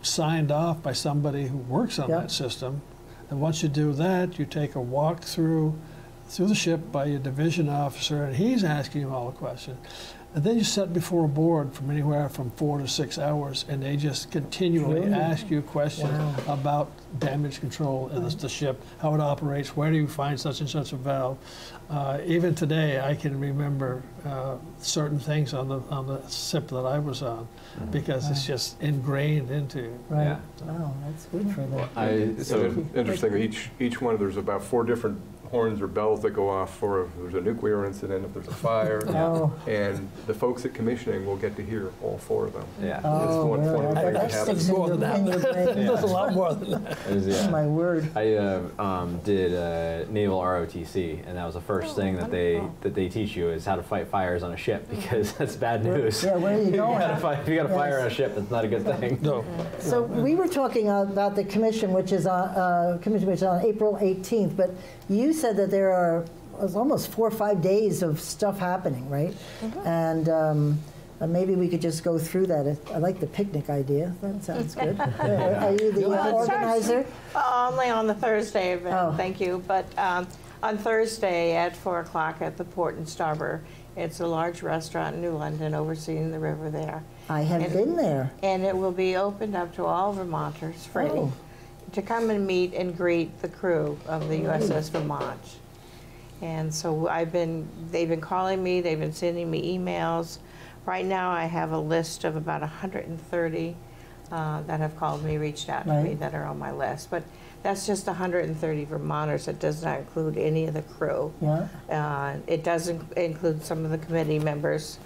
signed off by somebody who works on that system, and once you do that, you take a walk through the ship by your division officer, and he's asking you all the questions. And then you sit before a board from anywhere from 4 to 6 hours, and they just continually ask you questions about damage control of the ship, how it operates, where do you find such and such a valve. Even today, I can remember certain things on the ship that I was on, because it's just ingrained into you. Right. Yeah. Wow, that's good for them. It's interesting. Each one, there's about 4 different horns or bells that go off for if there's a nuclear incident, if there's a fire, and the folks at commissioning will get to hear all 4 of them. Yeah. Oh, it's one really? thing that happens. More than that. There's a lot more than that. Oh, my word. I did Naval ROTC, and that was the first thing that they teach you is how to fight fires on a ship, because that's bad news. Yeah, where are you going? If you got a fire on a ship, that's not a good thing. No. So we were talking about the commission, which is on April 18th, but you said that there are almost 4 or 5 days of stuff happening, right? And maybe we could just go through that. I like the picnic idea. That sounds good. Are you the organizer? Only on the Thursday event, thank you. But on Thursday at 4 o'clock at the Port and Starboard, it's a large restaurant in New London overseeing the river there. I have been there. And it will be opened up to all Vermonters free to come and meet and greet the crew of the USS Vermont. And so they've been calling me, they've been sending me emails. Right now I have a list of about 130 that have called me, reached out to me, that are on my list. But that's just 130 Vermonters. It does not include any of the crew. Yeah. It doesn't include some of the committee members.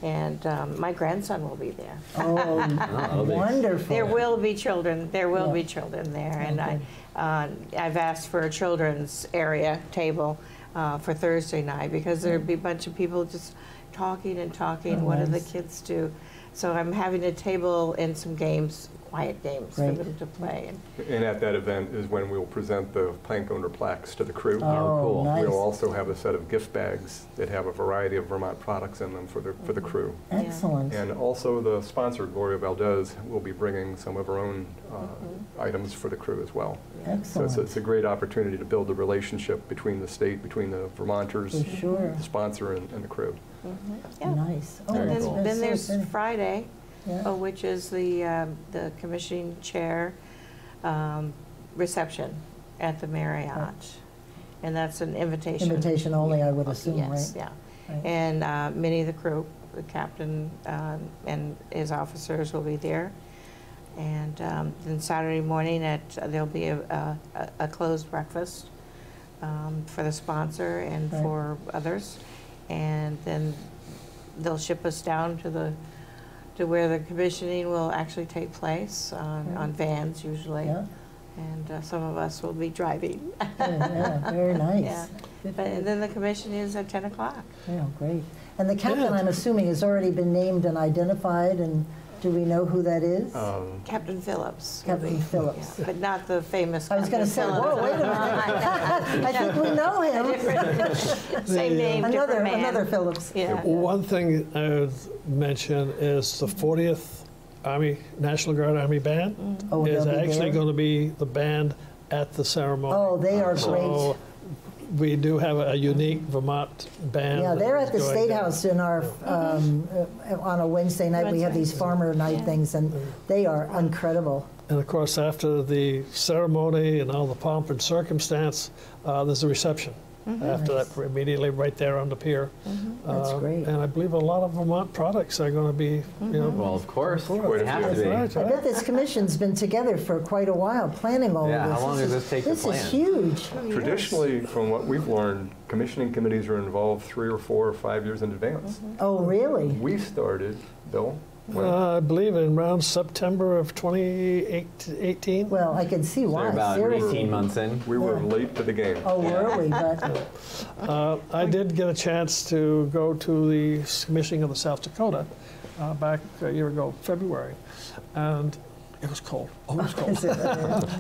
And my grandson will be there. Oh, wonderful. There will be children. There will be children there. And I've asked for a children's area table for Thursday night, because there'll be a bunch of people just talking and talking. What do the kids do? So I'm having a table and some games quiet games Right. for them to play. And at that event is when we'll present the plank owner plaques to the crew. Oh, cool. Nice. We'll also have a set of gift bags that have a variety of Vermont products in them for the crew. Excellent. And also the sponsor, Gloria Valdez, will be bringing some of her own items for the crew as well. Excellent. So it's a great opportunity to build a relationship between the state, between the Vermonters, For sure. the sponsor, and the crew. Yeah. Nice. Oh, And that's then so there's exciting. Friday, Yeah. which is the commissioning chair reception at the Marriott. And that's an invitation. Invitation only, I would assume, yes, right? yeah. Right. And many of the crew, the captain and his officers will be there. And then Saturday morning there'll be a closed breakfast for the sponsor and Right. for others. And then they'll ship us down to where the commissioning will actually take place on vans usually. Yeah. And some of us will be driving. Yeah, very nice. Yeah. Good But, for you. and then the commission is at 10 o'clock. Yeah, great. And the captain, Yeah. I'm assuming, has already been named and identified, and do we know who that is? Captain Phillips. Captain Phillips. Yeah, but not the famous I was going to say, whoa, wait a minute. I think we know him. Same name, different man. Another Phillips. Yeah. One thing I would mention is the 40th National Guard Army Band Oh, is they'll be actually there? going to be the band at the ceremony. Oh, they are So great. we do have a unique Vermont band. Yeah, they're that at the is going State down. House in our, on a Wednesday night. We have these farmer night things, and they are incredible. And of course, after the ceremony and all the pomp and circumstance, there's a reception. After that, we're immediately right there on the pier. That's great. And I believe a lot of Vermont products are going to be, you know. Well, of course. Quite a Have few. to be. Right, I right. bet this commission's been together for quite a while, planning all Yeah, of this. how long does this take to This is plan? huge. Traditionally, from what we've learned, commissioning committees are involved 3 or 4 or 5 years in advance. Oh, really? We started, Bill, when? I believe in around September of 2018. Well, I can see So why. they're about Seriously. 18 months in. We were late to the game. Oh, were we? But I did get a chance to go to the commissioning of the South Dakota back a year ago, February, and it was cold. Oh, it was cold. Is it?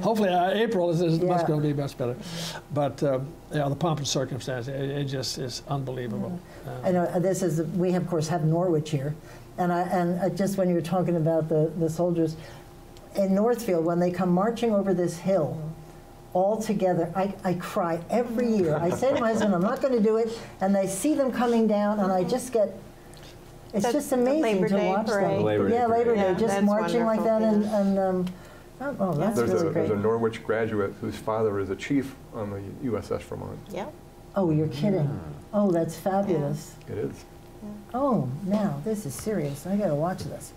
Hopefully, April is Yeah. much going to be much better. But yeah, the pomp and circumstance, it just is unbelievable. I know this is. We of course have Norwich here, and just when you were talking about the soldiers in Northfield, when they come marching over this hill, all together, I cry every year. I say to my husband, I'm not going to do it, and I see them coming down, and I just get. It's That's just the amazing Labor to Day watch parade. them. Labor Day Yeah, Labor Day, parade. just That's marching like that, wonderful, and oh, that's There's really great. a Norwich graduate whose father is a chief on the USS Vermont. Yeah. Oh, you're kidding. Oh, that's fabulous. It is. Oh, now this is serious. I got to watch this.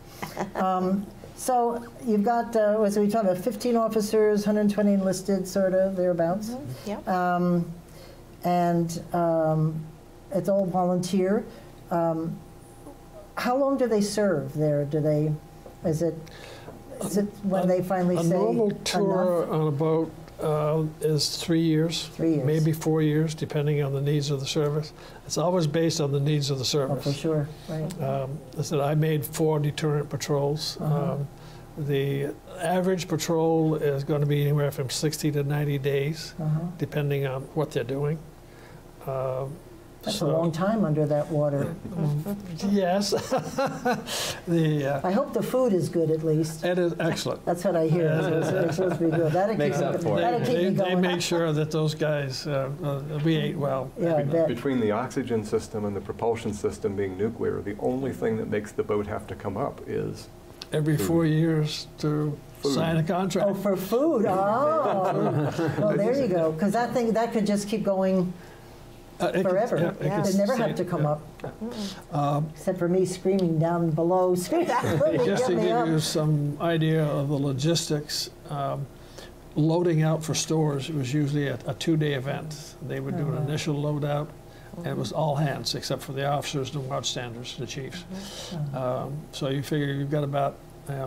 So you've got, what we talking about, 15 officers, 120 enlisted, sort of thereabouts, Yeah. and it's all volunteer. How long do they serve there? Do they? Is it when they finally A say normal tour enough? on a boat is 3 years, 3 years. maybe 4 years, depending on the needs of the service. It's always based on the needs of the Oh, service. for sure, right. I said I made 4 deterrent patrols. The average patrol is going to be anywhere from 60 to 90 days, depending on what they're doing. That's so- a long time under that water. Yes. I hope the food is good at least. It is excellent. That's what I hear. It's supposed to be good. That'll Makes keep up me, for it. that'll keep me They going. make sure that those guys, we ate well. Yeah, I bet. Between the oxygen system and the propulsion system being nuclear, the only thing that makes the boat have to come up is Every 4 years to sign a contract. Oh, for food. Oh, well, there you go. Because that could just keep going It could- forever. yeah, it could They never stay- have to come yeah. up. Except for me screaming down below, screaming, Just to get me give up. you some idea of the logistics, loading out for stores was usually a 2-day event. They would do an initial load out, and it was all hands except for the officers and watchstanders, the chiefs. So you figure you've got about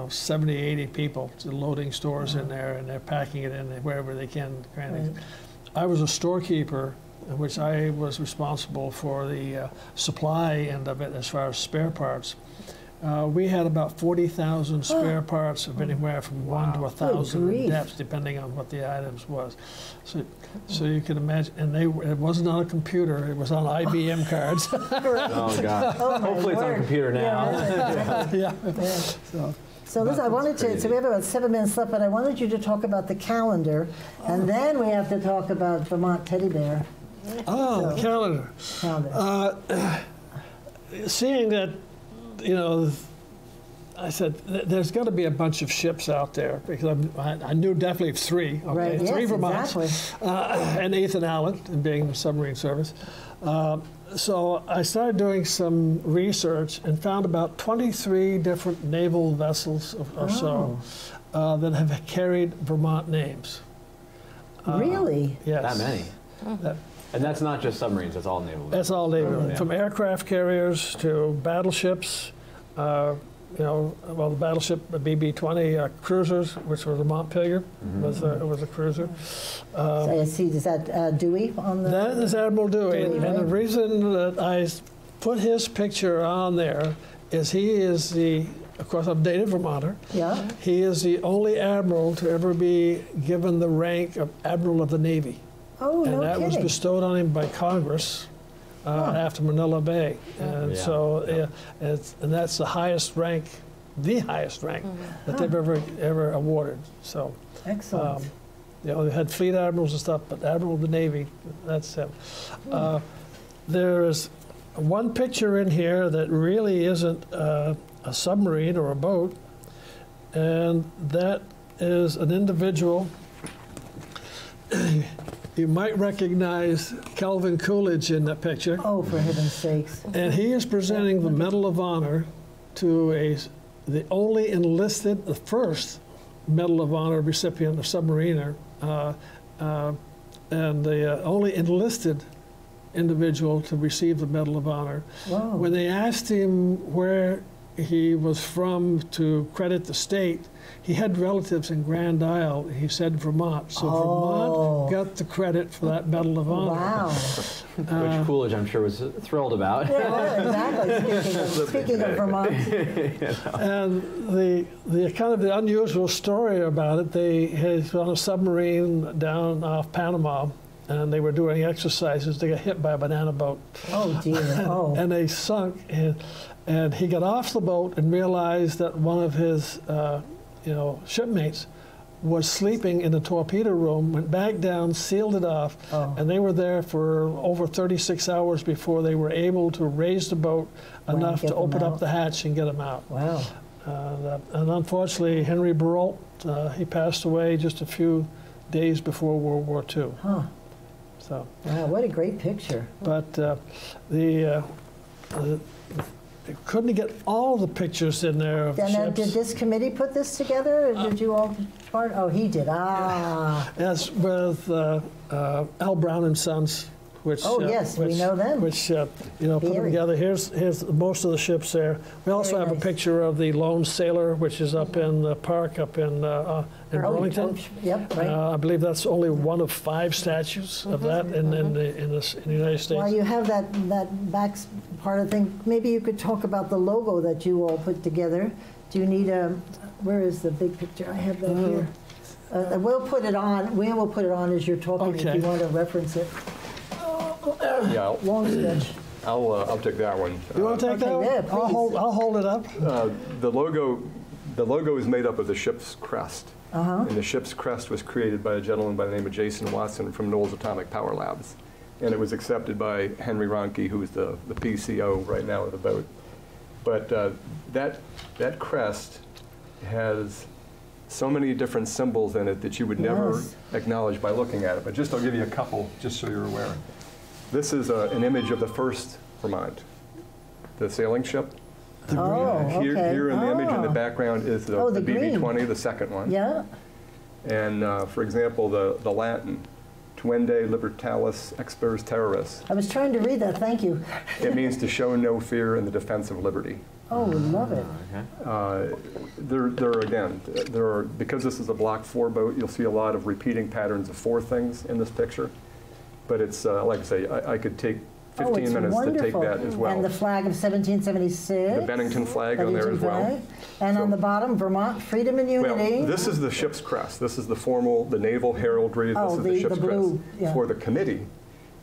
70, 80 people loading stores in there, and they're packing it in wherever they can. Right. I was a storekeeper, in which I was responsible for the supply end of it as far as spare parts. we had about 40,000 spare parts of anywhere from 1 to 1,000 in depth, depending on what the items was. So you can imagine, and it wasn't on a computer; it was on IBM cards. Oh God! Hopefully it's on a computer now. Yeah. So listen, I wanted to, so we have about 7 minutes left, but I wanted you to talk about the calendar, and then we have to talk about Vermont Teddy Bear. Oh, calendar. Seeing that, you know, I said, there's got to be a bunch of ships out there, because I knew definitely 3. Okay, right, 3 yes, Vermonts, exactly. And Ethan Allen, and being in the submarine service. So I started doing some research and found about 23 different naval vessels or so that have carried Vermont names. Really? Yes. That many? And that's not just submarines, that's all naval. That's all naval. From aircraft carriers to battleships, you know, well, the battleship, the BB-20 cruisers, which was the Montpelier, was a cruiser. So I see, is that Dewey on the? That is Admiral Dewey. Dewey, And right? the reason that I put his picture on there is he is of course, I'm a native Vermonter. Yeah. He is the only admiral to ever be given the rank of Admiral of the Navy. Oh, no And that was kidding. bestowed on him by Congress after Manila Bay. And so, and that's the highest rank that they've ever awarded. So, excellent. You know, they had fleet admirals and stuff, but Admiral of the Navy, that's him. There's one picture in here that really isn't a submarine or a boat, and that is an individual. You might recognize Calvin Coolidge in that picture. Oh, for heaven's sakes. And he is presenting the Medal of Honor to the only enlisted, the first Medal of Honor recipient, a submariner, and the only enlisted individual to receive the Medal of Honor. Wow. When they asked him where he was from to credit the state, he had relatives in Grand Isle. He said Vermont. So Vermont got the credit for that Medal of Honor. Wow. Which Coolidge, I'm sure, was thrilled about. Yeah, exactly. Speaking of Vermont. And the kind of the unusual story about it, they had on a submarine down off Panama, and they were doing exercises. They got hit by a banana boat. Oh, dear. And they sunk. And he got off the boat and realized that one of his shipmates was sleeping in the torpedo room, went back down, sealed it off, and they were there for over 36 hours before they were able to raise the boat enough to open up the hatch and get him out. Wow. And unfortunately, Henry Barrault, he passed away just a few days before World War II. Huh. So. Wow, what a great picture. But couldn't get all the pictures in there of ships. Did this committee put this together, or did you all part? Oh, he did. That's with L. Brown and Sons, which yes, we know them. Which put them together. Here's most of the ships there. We also have a picture of the Lone Sailor, which is up in the park up in Burlington. Yep, right. I believe that's only one of 5 statues of that in the United States. While you have that back part of the thing, maybe you could talk about the logo that you all put together. Do you need where is the big picture? I have that here. We'll put it on. We will put it on as you're talking if you want to reference it. Yeah, long stretch. I'll take that one. You want to take that one? Yeah, please. I'll hold it up. The logo is made up of the ship's crest. And the ship's crest was created by a gentleman by the name of Jason Watson from Knowles Atomic Power Labs. And it was accepted by Henry Ronke, who is the PCO right now of the boat. But that crest has so many different symbols in it that you would never acknowledge by looking at it. But I'll give you a couple, just so you're aware. This is an image of the first Vermont, the sailing ship. Here in the image in the background is the BB-20, the second one. Yeah. And for example, the Latin, Tuende Libertalis Expers Terroris. I was trying to read that, thank you. It means to show no fear in the defense of liberty. Oh, love it. Because this is a Block 4 boat, you'll see a lot of repeating patterns of 4 things in this picture. But it's, like I say, I could take 15 minutes to take that as well. And the flag of 1776. The Bennington flag on there as well. And on the bottom, Vermont Freedom and Unity. Well, this is the ship's crest. This is the formal, the naval heraldry. This is the ship's crest. Yeah. For the committee,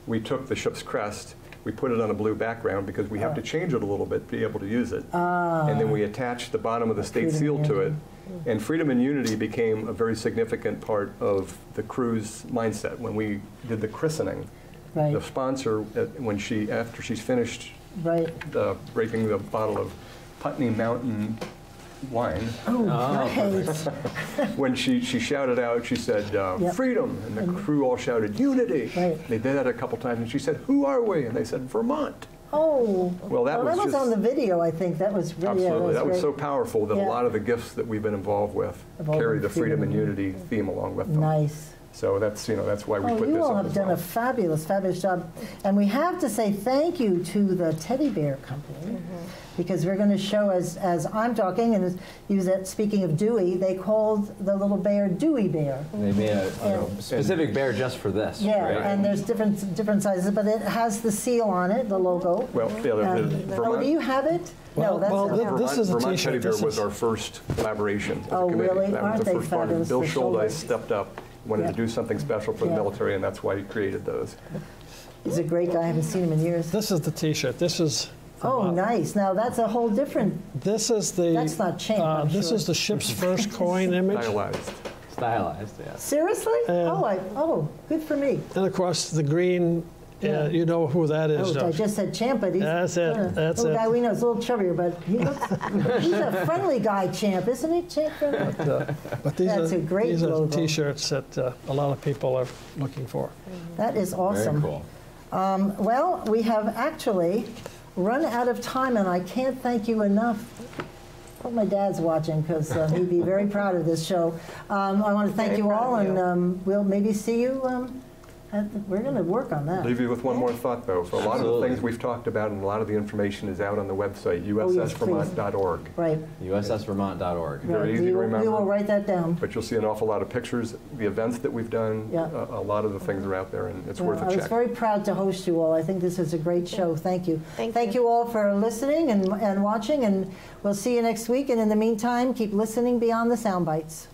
we took the ship's crest, we put it on a blue background because we have to change it a little bit to be able to use it. And then we attached the bottom of the state seal to it. And Freedom and Unity became a very significant part of the crew's mindset. When we did the christening, the sponsor, after she's finished breaking the bottle of Putney Mountain wine, when she shouted out, she said, freedom, and the crew all shouted, unity. They did that a couple times, and she said, who are we? And they said, Vermont. Oh, well, that was on the video, I think. That was really, absolutely. That was so powerful that a lot of the gifts that we've been involved with carry the freedom and unity theme along with them. Nice. So that's why we put this on. You all have done a fabulous job, and we have to say thank you to the Teddy Bear Company, because we're going to show as I'm talking, and speaking of Dewey, they called the little bear Dewey Bear. They made a specific bear just for this. Yeah, right? and there's different sizes, but it has the seal on it, the logo. Well, do you have it? Well, this is a Vermont Teddy Bear was our first collaboration as a committee. Really? That was the first one. Bill Schuldeis stepped up, wanted to do something special for the military, and that's why he created those. He's a great guy. I haven't seen him in years. This is the T-shirt. This is. Nice. Now that's a whole different. This is the. That's not champ. This is the ship's first coin image. Stylized, yeah. Seriously? Good for me. And of course the green. You know who that is. I just said Champ, but he's that's it. That's a it. guy we know. He's a little chubbier, but he looks. He's a friendly guy, Champ, isn't he? Champ. But these a great these logo. are the T-shirts that a lot of people are looking for. That is awesome. Very cool. Well, we have actually run out of time, and I can't thank you enough. Hope my dad's watching, because he'd be very proud of this show. I want to thank you all, and we'll maybe see you. We're going to work on that. Leave you with one more thought, though. So a lot of the things we've talked about and a lot of the information is out on the website, ussvermont.org. Right. ussvermont.org. Very easy to remember. We will write that down. But you'll see an awful lot of pictures, the events that we've done, a lot of the things are out there, and it's worth a check. I was very proud to host you all. I think this is a great show. Thank you. Thank you all for listening and watching, and we'll see you next week. And in the meantime, keep listening beyond the sound bites.